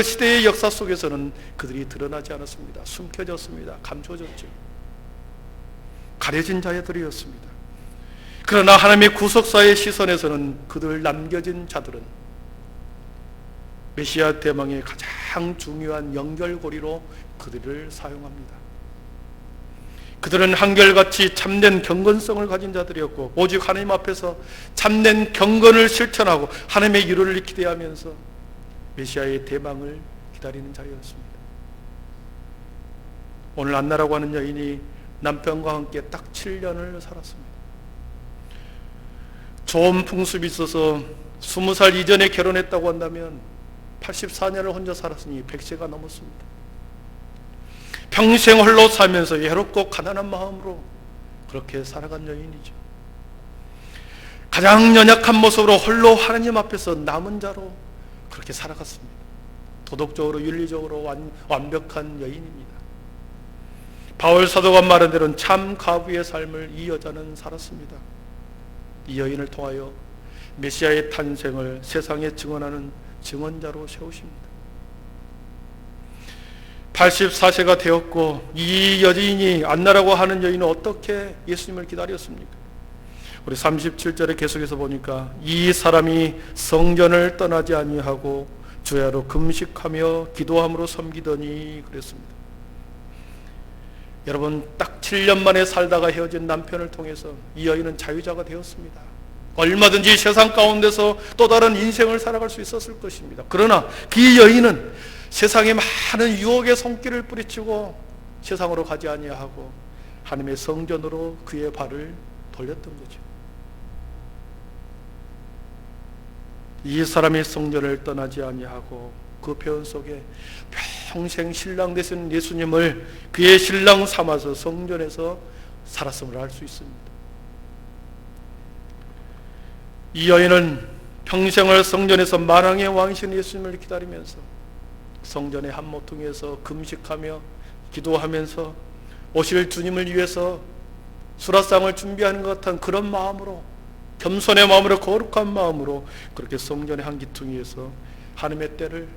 시대의 역사 속에서는 그들이 드러나지 않았습니다. 숨겨졌습니다. 감춰졌죠. 가려진 자들이었습니다. 그러나 하나님의 구속사의 시선에서는 그들 남겨진 자들은 메시아 대망의 가장 중요한 연결고리로 그들을 사용합니다. 그들은 한결같이 참된 경건성을 가진 자들이었고, 오직 하나님 앞에서 참된 경건을 실천하고 하나님의 위로를 기대하면서 메시아의 대망을 기다리는 자였습니다. 오늘 안나라고 하는 여인이 남편과 함께 딱 7년을 살았습니다. 좋은 풍습이 있어서 20살 이전에 결혼했다고 한다면 84년을 혼자 살았으니 100세가 넘었습니다. 평생 홀로 살면서 외롭고 가난한 마음으로 그렇게 살아간 여인이죠. 가장 연약한 모습으로 홀로 하나님 앞에서 남은 자로 그렇게 살아갔습니다. 도덕적으로 윤리적으로 완벽한 여인입니다. 바울 사도가 말한 대로는 참 가부의 삶을 이 여자는 살았습니다. 이 여인을 통하여 메시아의 탄생을 세상에 증언하는 증언자로 세우십니다. 84세가 되었고, 이 여인이 안나라고 하는 여인은 어떻게 예수님을 기다렸습니까? 우리 37절에 계속해서 보니까 이 사람이 성전을 떠나지 아니하고 주야로 금식하며 기도함으로 섬기더니 그랬습니다. 여러분, 딱 7년 만에 살다가 헤어진 남편을 통해서 이 여인은 자유자가 되었습니다. 얼마든지 세상 가운데서 또 다른 인생을 살아갈 수 있었을 것입니다. 그러나 그 여인은 세상에 많은 유혹의 손길을 뿌리치고 세상으로 가지 아니하고 하나님의 성전으로 그의 발을 돌렸던 거죠. 이 사람이 성전을 떠나지 아니하고, 그 표현 속에 평생 신랑 되신 예수님을 그의 신랑 삼아서 성전에서 살았음을 알 수 있습니다. 이 여인은 평생을 성전에서 만왕의 왕이신 예수님을 기다리면서 성전의 한 모퉁이에서 금식하며 기도하면서 오실 주님을 위해서 수라상을 준비하는 것 같은 그런 마음으로, 겸손의 마음으로, 거룩한 마음으로 그렇게 성전의 한 기퉁이에서 하나님의 때를,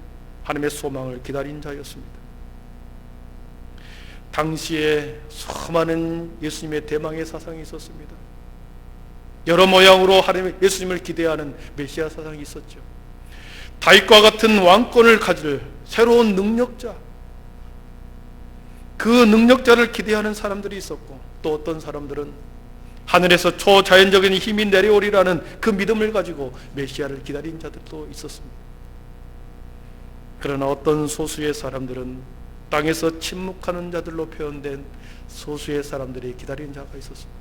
하나님의 소망을 기다린 자였습니다. 당시에 수많은 예수님의 대망의 사상이 있었습니다. 여러 모양으로 하나님 예수님을 기대하는 메시아 사상이 있었죠. 다윗과 같은 왕권을 가질 새로운 능력자, 그 능력자를 기대하는 사람들이 있었고, 또 어떤 사람들은 하늘에서 초자연적인 힘이 내려오리라는 그 믿음을 가지고 메시아를 기다린 자들도 있었습니다. 그러나 어떤 소수의 사람들은 땅에서 침묵하는 자들로 표현된 소수의 사람들이 기다린 자가 있었습니다.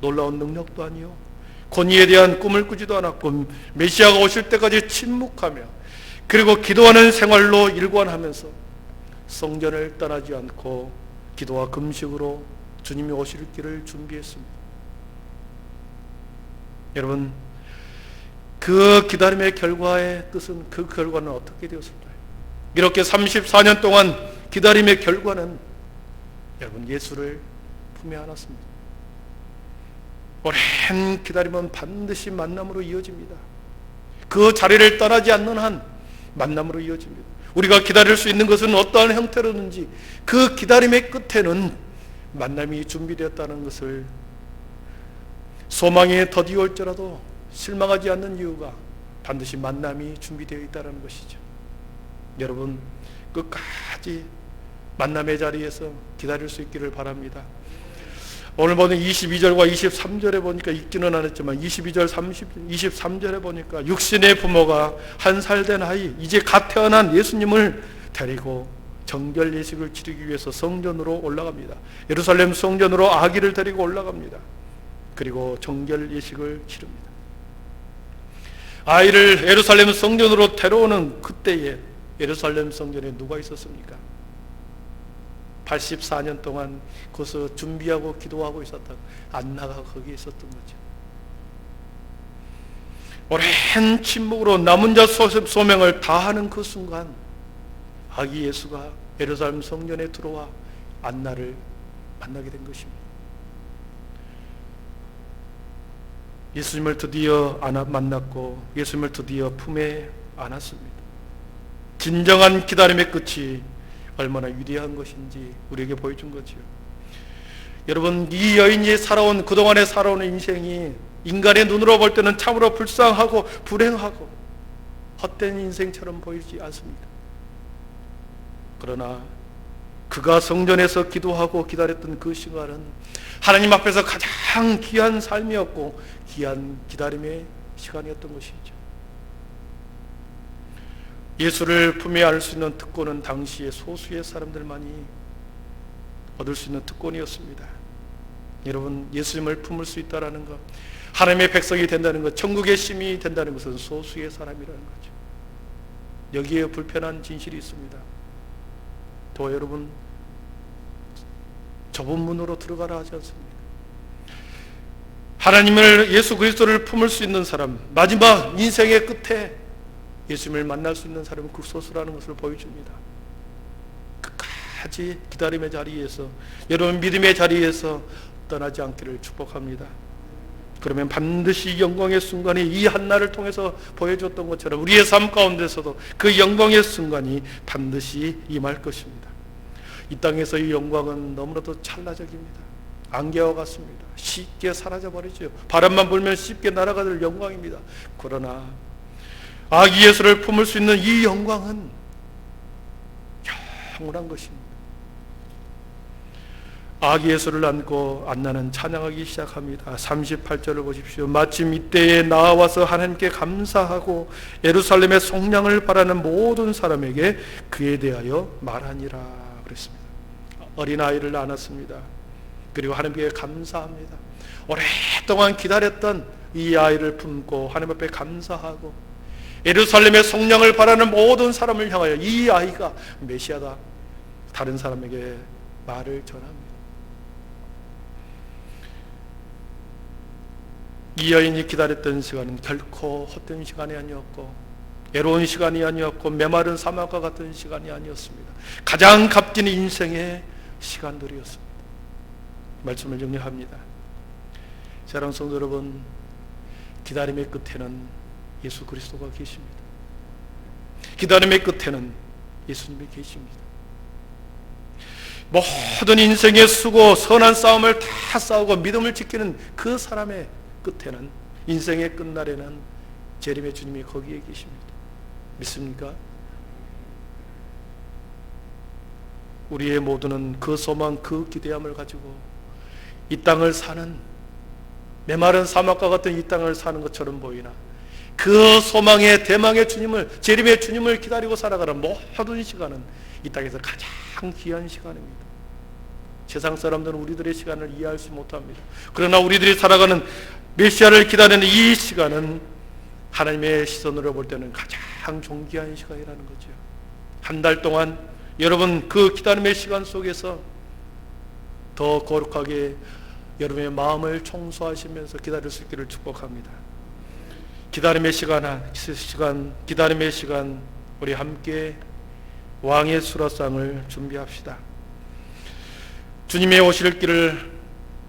놀라운 능력도 아니요, 권위에 대한 꿈을 꾸지도 않았고 메시아가 오실 때까지 침묵하며 그리고 기도하는 생활로 일관하면서 성전을 떠나지 않고 기도와 금식으로 주님이 오실 길을 준비했습니다. 여러분, 그 기다림의 결과의 뜻은, 그 결과는 어떻게 되었을까요? 이렇게 34년 동안 기다림의 결과는 여러분, 예수를 품에 안았습니다. 오랜 기다림은 반드시 만남으로 이어집니다. 그 자리를 떠나지 않는 한 만남으로 이어집니다. 우리가 기다릴 수 있는 것은 어떠한 형태로든지 그 기다림의 끝에는 만남이 준비되었다는 것을, 소망이 더디올지라도 실망하지 않는 이유가 반드시 만남이 준비되어 있다는 것이죠. 여러분, 끝까지 만남의 자리에서 기다릴 수 있기를 바랍니다. 오늘 보는 22절과 23절에 보니까 읽지는 않았지만 22절, 23절에 보니까 육신의 부모가 1살 된 아이, 이제 갓 태어난 예수님을 데리고 정결 예식을 치르기 위해서 성전으로 올라갑니다. 예루살렘 성전으로 아기를 데리고 올라갑니다. 그리고 정결 예식을 치릅니다. 아이를 예루살렘 성전으로 데려오는 그때에 예루살렘 성전에 누가 있었습니까? 84년 동안 거기서 준비하고 기도하고 있었던 안나가 거기에 있었던 거죠. 오랜 침묵으로 남은 자 소명을 다하는 그 순간 아기 예수가 예루살렘 성전에 들어와 안나를 만나게 된 것입니다. 예수님을 드디어 만났고 예수님을 드디어 품에 안았습니다. 진정한 기다림의 끝이 얼마나 위대한 것인지 우리에게 보여준 거지요. 여러분, 이 여인이 살아온, 그동안에 살아온 인생이 인간의 눈으로 볼 때는 참으로 불쌍하고 불행하고 헛된 인생처럼 보이지 않습니다. 그러나 그가 성전에서 기도하고 기다렸던 그 시간은 하나님 앞에서 가장 귀한 삶이었고 귀한 기다림의 시간이었던 것이죠. 예수를 품에 안을 수 있는 특권은 당시에 소수의 사람들만이 얻을 수 있는 특권이었습니다. 여러분, 예수님을 품을 수 있다는 것, 하나님의 백성이 된다는 것, 천국의 시민이 된다는 것은 소수의 사람이라는 거죠. 여기에 불편한 진실이 있습니다. 또 여러분, 좁은 문으로 들어가라 하지 않습니까? 하나님을, 예수 그리스도를 품을 수 있는 사람, 마지막 인생의 끝에 예수님을 만날 수 있는 사람은 극소수라는 것을 보여줍니다. 끝까지 기다림의 자리에서, 여러분 믿음의 자리에서 떠나지 않기를 축복합니다. 그러면 반드시 영광의 순간이 이 한나를 통해서 보여줬던 것처럼 우리의 삶 가운데서도 그 영광의 순간이 반드시 임할 것입니다. 이 땅에서 이 영광은 너무나도 찰나적입니다. 안개와 같습니다. 쉽게 사라져버리죠. 바람만 불면 쉽게 날아가는 영광입니다. 그러나 아기 예수를 품을 수 있는 이 영광은 영원한 것입니다. 아기 예수를 안고 안나는 찬양하기 시작합니다. 38절을 보십시오. 마침 이때에 나와서 하나님께 감사하고 예루살렘의 속량을 바라는 모든 사람에게 그에 대하여 말하니라 그랬습니다. 어린아이를 안았습니다. 그리고 하나님께 감사합니다. 오랫동안 기다렸던 이 아이를 품고 하나님 앞에 감사하고 예루살렘의 속량을 바라는 모든 사람을 향하여 이 아이가 메시아다, 다른 사람에게 말을 전합니다. 이 여인이 기다렸던 시간은 결코 헛된 시간이 아니었고 외로운 시간이 아니었고 메마른 사막과 같은 시간이 아니었습니다. 가장 값진 인생의 시간들이었습니다. 말씀을 정리합니다. 사랑하는 성도 여러분, 기다림의 끝에는 예수 그리스도가 계십니다. 기다림의 끝에는 예수님이 계십니다. 모든 인생의 수고, 선한 싸움을 다 싸우고 믿음을 지키는 그 사람의 끝에는, 인생의 끝날에는 재림의 주님이 거기에 계십니다. 믿습니까? 우리의 모두는 그 소망, 그 기대함을 가지고 이 땅을 사는, 메마른 사막과 같은 이 땅을 사는 것처럼 보이나 그 소망의 대망의 주님을, 재림의 주님을 기다리고 살아가는 모든 시간은 이 땅에서 가장 귀한 시간입니다. 세상 사람들은 우리들의 시간을 이해할 수 못합니다. 그러나 우리들이 살아가는 메시아를 기다리는 이 시간은 하나님의 시선으로 볼 때는 가장 존귀한 시간이라는 거죠. 한 달 동안 여러분 그 기다림의 시간 속에서 더 거룩하게 여러분의 마음을 청소하시면서 기다릴 수 있기를 축복합니다. 기다림의 시간 우리 함께 왕의 수라상을 준비합시다. 주님의 오실 길을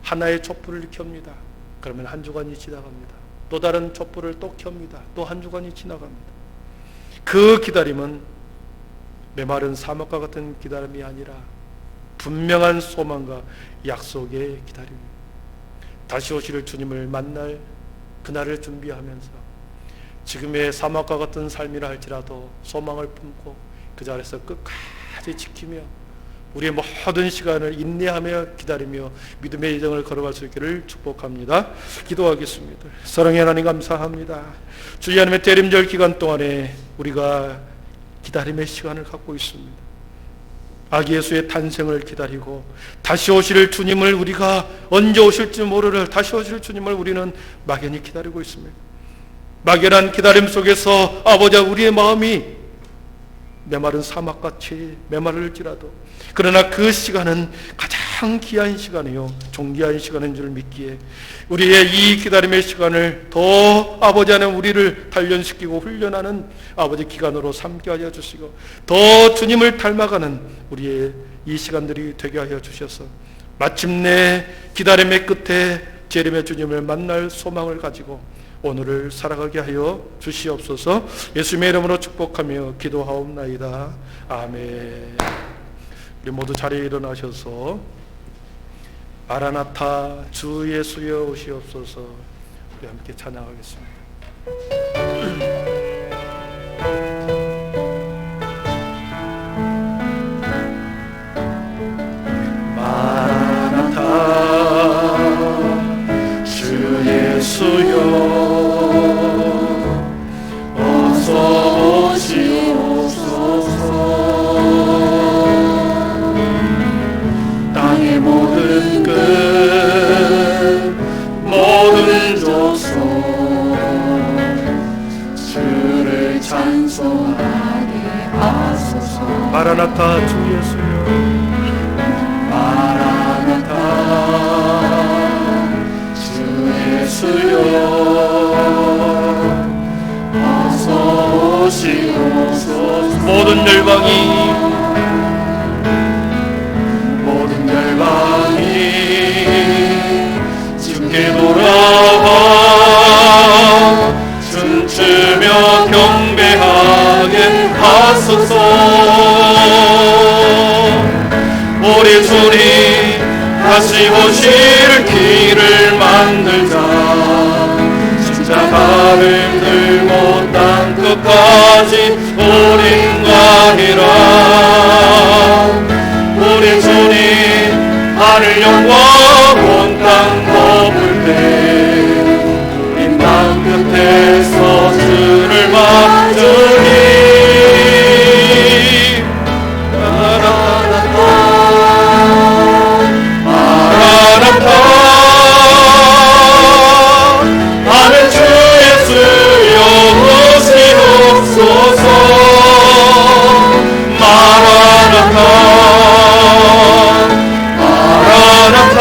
하나의 촛불을 켭니다. 그러면 한 주간이 지나갑니다. 또 다른 촛불을 또 켭니다. 또 한 주간이 지나갑니다. 그 기다림은 메마른 사막과 같은 기다림이 아니라 분명한 소망과 약속의 기다림입니다. 다시 오실 주님을 만날 그날을 준비하면서 지금의 사막과 같은 삶이라 할지라도 소망을 품고 그 자리에서 끝까지 지키며 우리의 모든 시간을 인내하며 기다리며 믿음의 여정을 걸어갈 수 있기를 축복합니다. 기도하겠습니다. 사랑의 하나님 감사합니다. 주의 하나님의 대림절 기간 동안에 우리가 기다림의 시간을 갖고 있습니다. 아기 예수의 탄생을 기다리고 다시 오실 주님을, 우리가 언제 오실지 모르는 다시 오실 주님을 우리는 막연히 기다리고 있습니다. 막연한 기다림 속에서 아버지, 우리의 마음이 메마른 사막같이 메마를지라도 그러나 그 시간은 가장 귀한 시간이요 존귀한 시간인 줄 믿기에 우리의 이 기다림의 시간을 더 아버지 안에 우리를 단련시키고 훈련하는 아버지 기간으로 삼게 하여 주시고 더 주님을 닮아가는 우리의 이 시간들이 되게 하여 주셔서 마침내 기다림의 끝에 재림의 주님을 만날 소망을 가지고 오늘을 살아가게 하여 주시옵소서. 예수님의 이름으로 축복하며 기도하옵나이다. 아멘. 우리 모두 자리에 일어나셔서 마라나타 주 예수여 오시옵소서. 우리 함께 찬양하겠습니다. 마라나타 주 예수여 어서 오시옵소서. 땅의 모든 끝 모든 족속 주를 찬송하게 하소서. 마라나타 주 예수여 마라나타 주 예수여 어서 오시옵소서. 모든 열방이 주께 돌아와 춤추며 경배하게 하소서. 우리 주님 다시 오실 길을 만들자. 십자가를 들고 땅 끝까지 우린 가리라. 우리 주님 하늘 영광 온 땅 덮을 때 우린 땅 끝에서 주를 맞으리. 마라나타 마라나타 하늘 주 예수여 오시옵소서. 마라나타 마라나타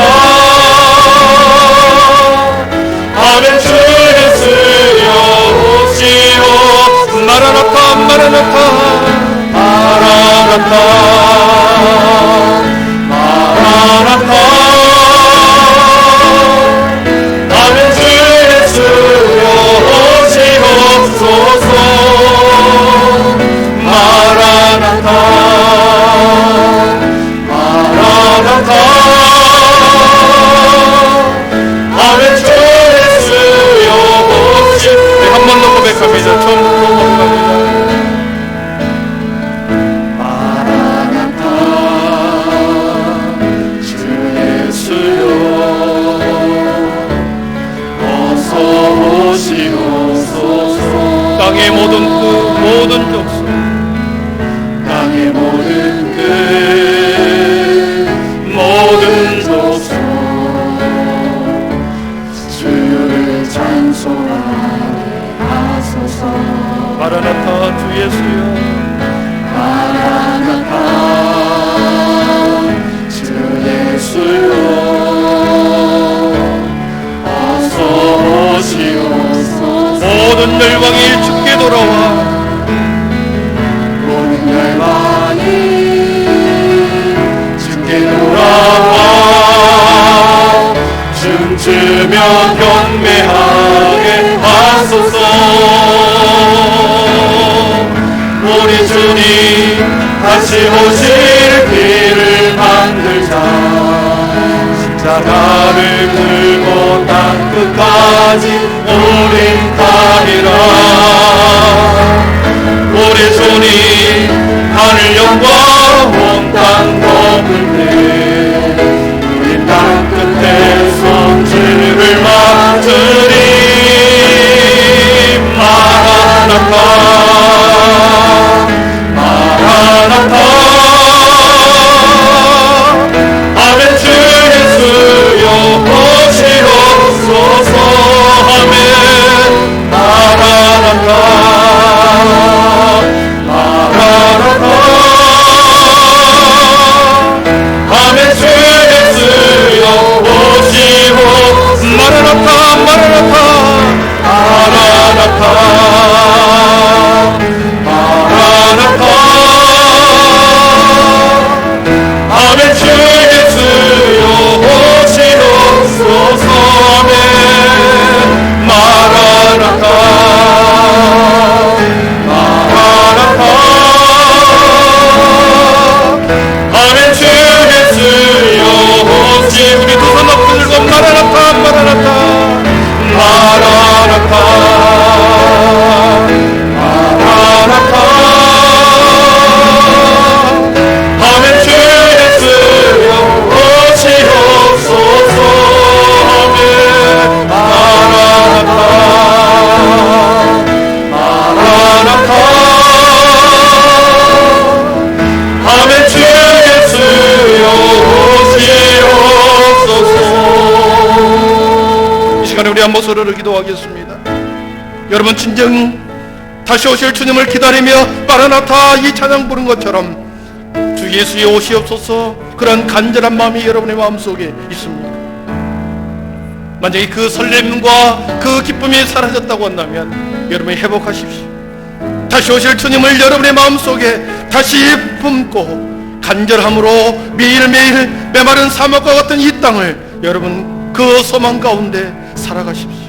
돌아와 춤추며 경배하게 하소서. 우리 주님 다시 오실 길을 만들자. 십자가를 들고 땅 끝까지 우린 가리라. 우리 주님 하늘 영광 온 땅 넘을 때 우리 땅 끝에서 주를 맞으리. 마라나타 마라나타 아멘. 주 예수여 오시옵소서. 아멘. 마라나타 마라나타 아멘. 주 예수여 오시옵 마라나타 마라나타 마라나타 마라나타 아멘. 주 예수여 오시옵소서. 아멘. 마라나타 마라나타 아멘. 주 예수여 오시. 우리 두 손 높이 들고 마라나타 마라나타 마라나타 마라나타 아멘. 주 예수여 오시옵소서. 아멘. 마라나타 마라나타 아멘. 주 예수여 오시옵소서. 이 시간에 우리 한번 서로를 기도하겠습니다. 여러분 진정 다시 오실 주님을 기다리며 마라나타 이 찬양 부른 것처럼 주 예수의 오시옵소서 그런 간절한 마음이 여러분의 마음속에 있습니까? 만약에 그 설렘과 그 기쁨이 사라졌다고 한다면 여러분이 회복하십시오. 다시 오실 주님을 여러분의 마음속에 다시 품고 간절함으로 매일매일 메마른 사막과 같은 이 땅을 여러분 그 소망 가운데 살아가십시오.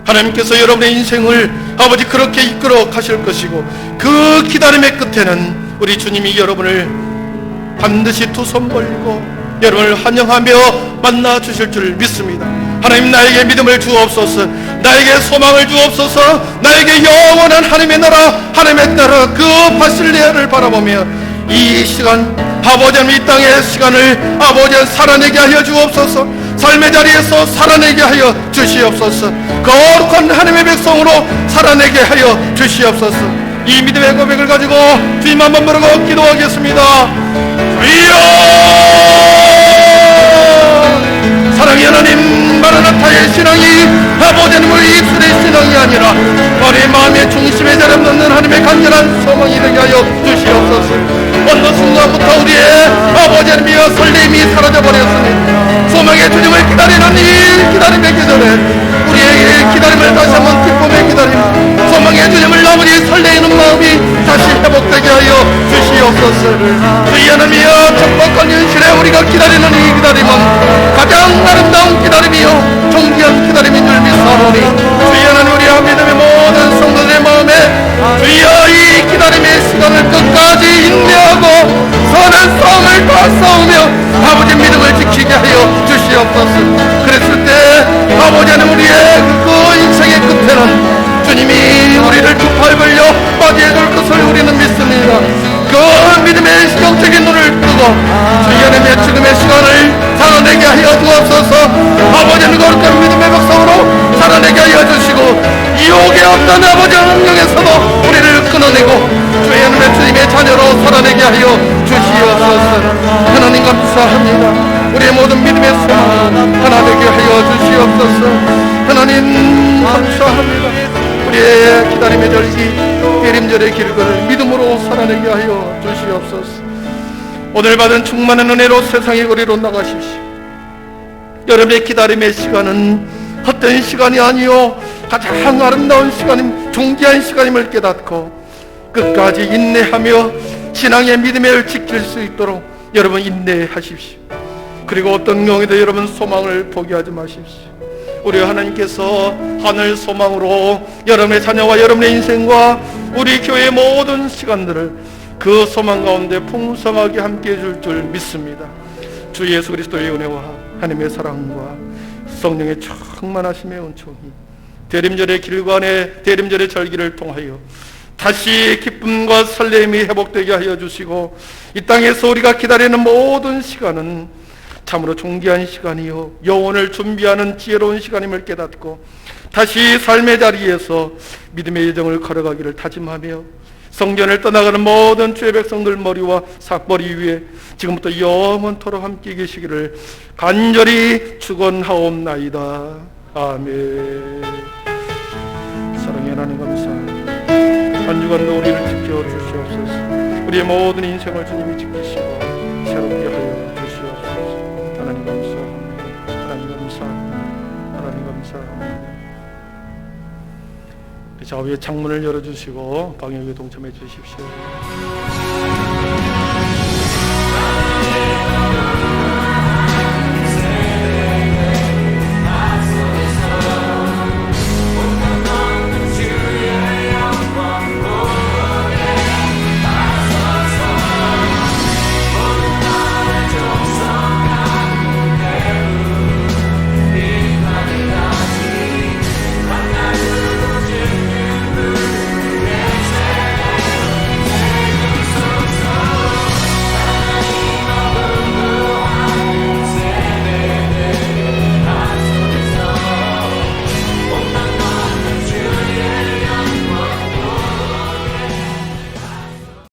하나님께서 여러분의 인생을 아버지 그렇게 이끌어 가실 것이고 그 기다림의 끝에는 우리 주님이 여러분을 반드시 두 손 벌리고 여러분을 환영하며 만나 주실 줄 믿습니다. 하나님 나에게 믿음을 주옵소서. 나에게 소망을 주옵소서. 나에게 영원한 하나님의 나라 하나님의 나라 그 바실레아를 바라보며 이 시간 아버지 하나님 이 땅의 시간을 아버지 하나님 살아내게 하여 주옵소서. 삶의 자리에서 살아내게 하여 주시옵소서. 거룩한 하나님의 백성으로 살아내게 하여 주시옵소서. 이 믿음의 고백을 가지고 주님 한번 부르고 기도하겠습니다. 주여 사랑의 하나님 마라나타의 신앙이 아버지 하나님의 입술의 신앙이 아니라 우리 마음의 중심에 자리 놓는 하나님의 간절한 소망이 되게 하여 주시옵소서. 어느 순간부터 우리의 아버지 하나님의 설렘이 사라져버렸으니 소망의 주님을 기다리는 이 기다림의 계절에 우리에게 기다림을 다시 한번 기쁨의 기다림 소망의 주님을 아버지 설레이는 마음이 다시 회복되게 하여 주시옵소서. 주의 하나님이여 척박한 현실에 우리가 기다리는 이 기다림은 가장 아름다운 기다림이요 존귀한 기다림인 줄 믿사오니 주의 하나님 우리와 믿음의 모든 성도들의 마음에 주여 이 기다림의 시간을 끝까지 인내하고 선한 싸움을 다 싸우며 아버지 믿음을 지키게 하여 주시옵소서. 그랬을 때 아버지 하나님 우리의 그 인생의 끝에는 주님이 우리를 두 팔 벌려 맞이해 줄 것을 우리는 믿습니다. 그 믿음의 영적인 눈을 뜨고 주의 하나님의 지금의 시간을 살아내게 하여 주옵소서. 아버지는 거룩한 믿음의 백성으로 살아내게 하여 주시고 유혹에 없는 아버지 능력에서도 우리를 끊어내고 주의 하나님의 주님의 자녀로 살아내게 하여 주시옵소서. 하나님 감사합니다. 우리의 모든 믿음의 소망 하나 되게 하여 주시옵소서. 하나님 감사합니다. 우리의 기다림의 절기 예림절의 길을 믿음으로 살아내게 하여 주시옵소서. 오늘 받은 충만한 은혜로 세상의 거리로 나가십시오. 여러분의 기다림의 시간은 헛된 시간이 아니요 가장 아름다운 시간임 존귀한 시간임을 깨닫고 끝까지 인내하며 신앙의 믿음을 지킬 수 있도록 여러분 인내하십시오. 그리고 어떤 경우에도 여러분 소망을 포기하지 마십시오. 우리 하나님께서 하늘 소망으로 여러분의 자녀와 여러분의 인생과 우리 교회의 모든 시간들을 그 소망 가운데 풍성하게 함께 해줄 줄 믿습니다. 주 예수 그리스도의 은혜와 하나님의 사랑과 성령의 충만하심의 은총이 대림절의 길관의 대림절의 절기를 통하여 다시 기쁨과 설렘이 회복되게 하여 주시고, 이 땅에서 우리가 기다리는 모든 시간은 참으로 존귀한 시간이요 영혼을 준비하는 지혜로운 시간임을 깨닫고 다시 삶의 자리에서 믿음의 여정을 걸어가기를 다짐하며, 성전을 떠나가는 모든 주의 백성들 머리와 삭머리 위에 지금부터 영원토록 함께 계시기를 간절히 축원하옵나이다. 아멘. 사랑의 하나님 감사합니다. 한 주간도 우리를 지켜주시옵소서. 우리의 모든 인생을 주님이 지키시고 새롭게 하여 주시옵소서. 하나님 감사합니다. 하나님 감사합니다. 하나님 감사합니다. 좌우의 창문을 열어주시고 방역에 동참해 주십시오.